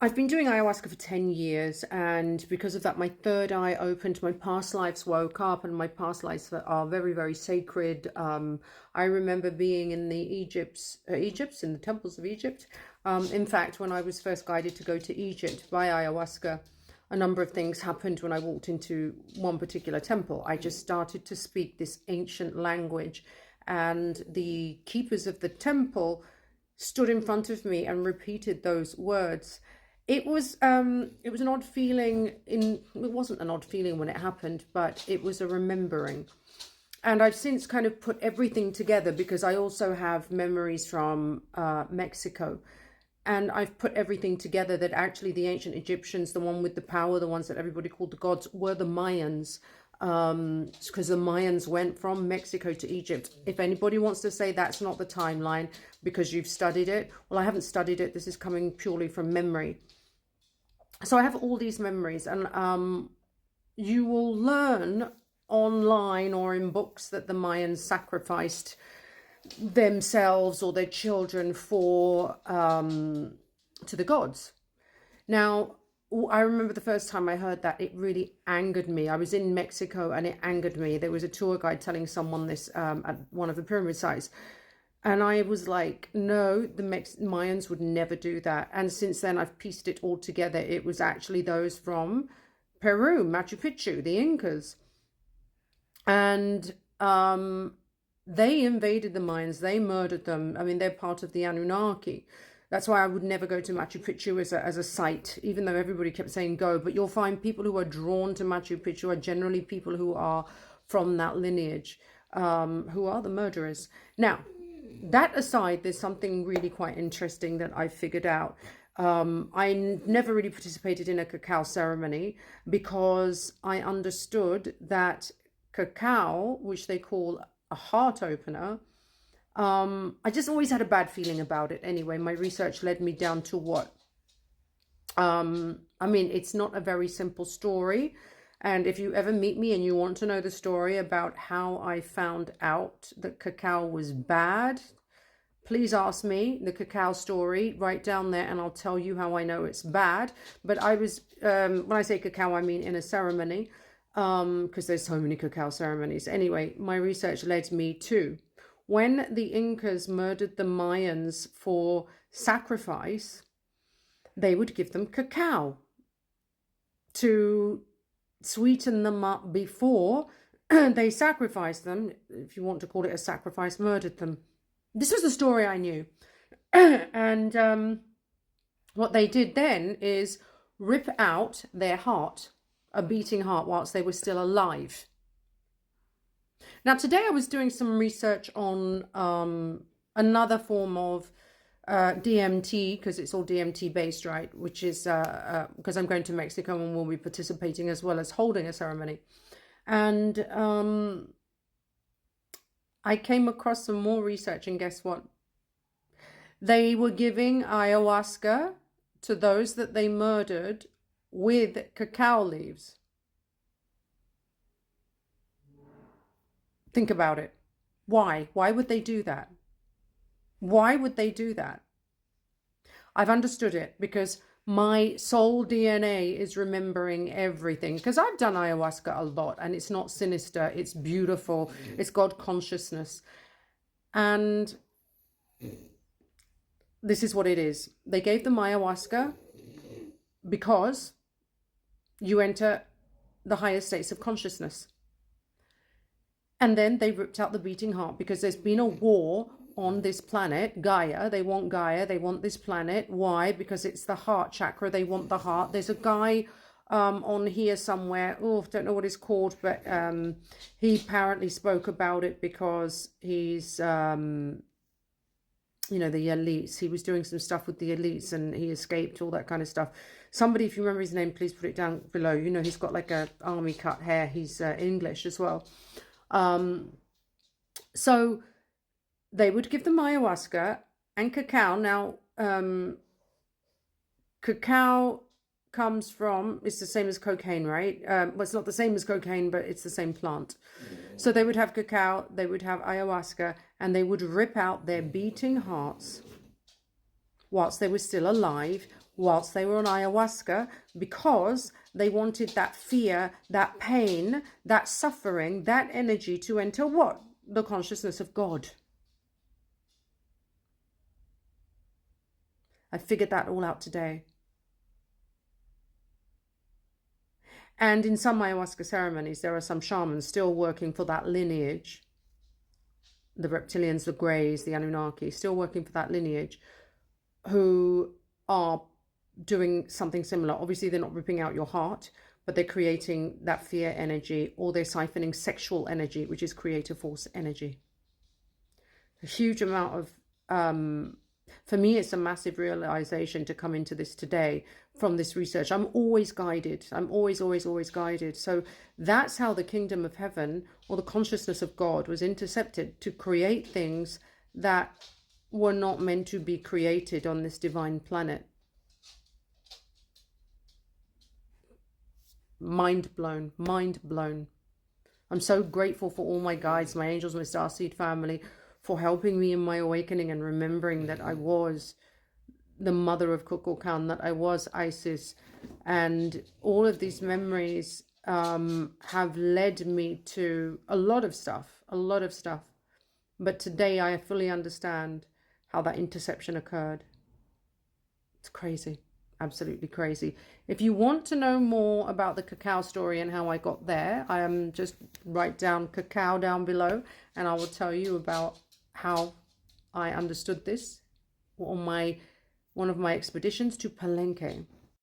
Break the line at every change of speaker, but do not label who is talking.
I've been doing ayahuasca for 10 years, and because of that, my third eye opened, my past lives woke up, and my past lives are very, very sacred. I remember being in the in the temples of Egypt. In fact, when I was first guided to go to Egypt by ayahuasca, a number of things happened when I walked into one particular temple. I just started to speak this ancient language, and the keepers of the temple stood in front of me and repeated those words. It was an odd feeling. It wasn't an odd feeling when it happened, but it was a remembering. And I've since kind of put everything together because I also have memories from Mexico. And I've put everything together that actually the ancient Egyptians, the one with the power, the ones that everybody called the gods, were the Mayans. Because the Mayans went from Mexico to Egypt. If anybody wants to say that's not the timeline because you've studied it, well, I haven't studied it. This is coming purely from memory. So I have all these memories, and you will learn online or in books that the Mayans sacrificed themselves or their children for to the gods. Now, I remember the first time I heard that, it really angered me. I was in Mexico and it angered me. There was a tour guide telling someone this at one of the pyramid sites. And I was like, no, the Mayans would never do that. And since then, I've pieced it all together. It was actually those from Peru, Machu Picchu, the Incas. And they invaded the Mayans. They murdered them. I mean, they're part of the Anunnaki. That's why I would never go to Machu Picchu as a site, even though everybody kept saying go. But you'll find people who are drawn to Machu Picchu are generally people who are from that lineage, who are the murderers. Now, that aside, there's something really quite interesting that I figured out. I never really participated in a cacao ceremony because I understood that cacao, which they call a heart opener, I just always had a bad feeling about it. Anyway, my research led me down to what? I mean, it's not a very simple story. And if you ever meet me and you want to know the story about how I found out that cacao was bad, please ask me the cacao story right down there and I'll tell you how I know it's bad. But I was, when I say cacao, I mean in a ceremony, because there's so many cacao ceremonies. Anyway, my research led me to when the Incas murdered the Mayans for sacrifice, they would give them cacao to sweeten them up before they sacrificed them, if you want to call it a sacrifice, murdered them. This was the story I knew. And what they did then is rip out their heart, a beating heart, whilst they were still alive. Now, today I was doing some research on another form of DMT, because it's all DMT based, right? Which is because I'm going to Mexico and will be participating as well as holding a ceremony. And I came across some more research, and guess what? They were giving ayahuasca to those that they murdered with cacao leaves. Think about it. Why? Why would they do that? Why would they do that? I've understood it because my soul DNA is remembering everything. Because I've done ayahuasca a lot and it's not sinister. It's beautiful. It's God consciousness. And this is what it is. They gave them ayahuasca because you enter the higher states of consciousness. And then they ripped out the beating heart because there's been a war on this planet, Gaia. They want Gaia. They want this planet. Why? Because it's the heart chakra. They want the heart. There's a guy on here somewhere. Oh, don't know what it's called, but he apparently spoke about it because he's, you know, the elites. He was doing some stuff with the elites and he escaped, all that kind of stuff. Somebody, if you remember his name, please put it down below. You know, he's got like a army cut hair. He's English as well. So they would give them ayahuasca and cacao. Now, cacao comes from, it's the same as cocaine, right? Well, it's not the same as cocaine, but it's the same plant. So they would have cacao, they would have ayahuasca, and they would rip out their beating hearts whilst they were still alive, whilst they were on ayahuasca, because they wanted that fear, that pain, that suffering, that energy to enter what? The consciousness of God. I figured that all out today. And in some ayahuasca ceremonies, there are some shamans still working for that lineage. The reptilians, the greys, the Anunnaki, still working for that lineage, who are doing something similar. Obviously, they're not ripping out your heart, but they're creating that fear energy, or they're siphoning sexual energy, which is creative force energy. A huge amount of, for me, it's a massive realization to come into this today from this research. I'm always guided. I'm always guided. So that's how the kingdom of heaven, or the consciousness of God, was intercepted to create things that were not meant to be created on this divine planet. Mind blown, mind blown. I'm so grateful for all my guides, my angels, my starseed family, for helping me in my awakening and remembering that I was the mother of Kukulkan, that I was Isis. And all of these memories have led me to a lot of stuff. But today I fully understand how that interception occurred. It's crazy. Absolutely crazy. If you want to know more about the cacao story and how I got there, I am just write down cacao down below, and I will tell you about how I understood this on one of my expeditions to Palenque.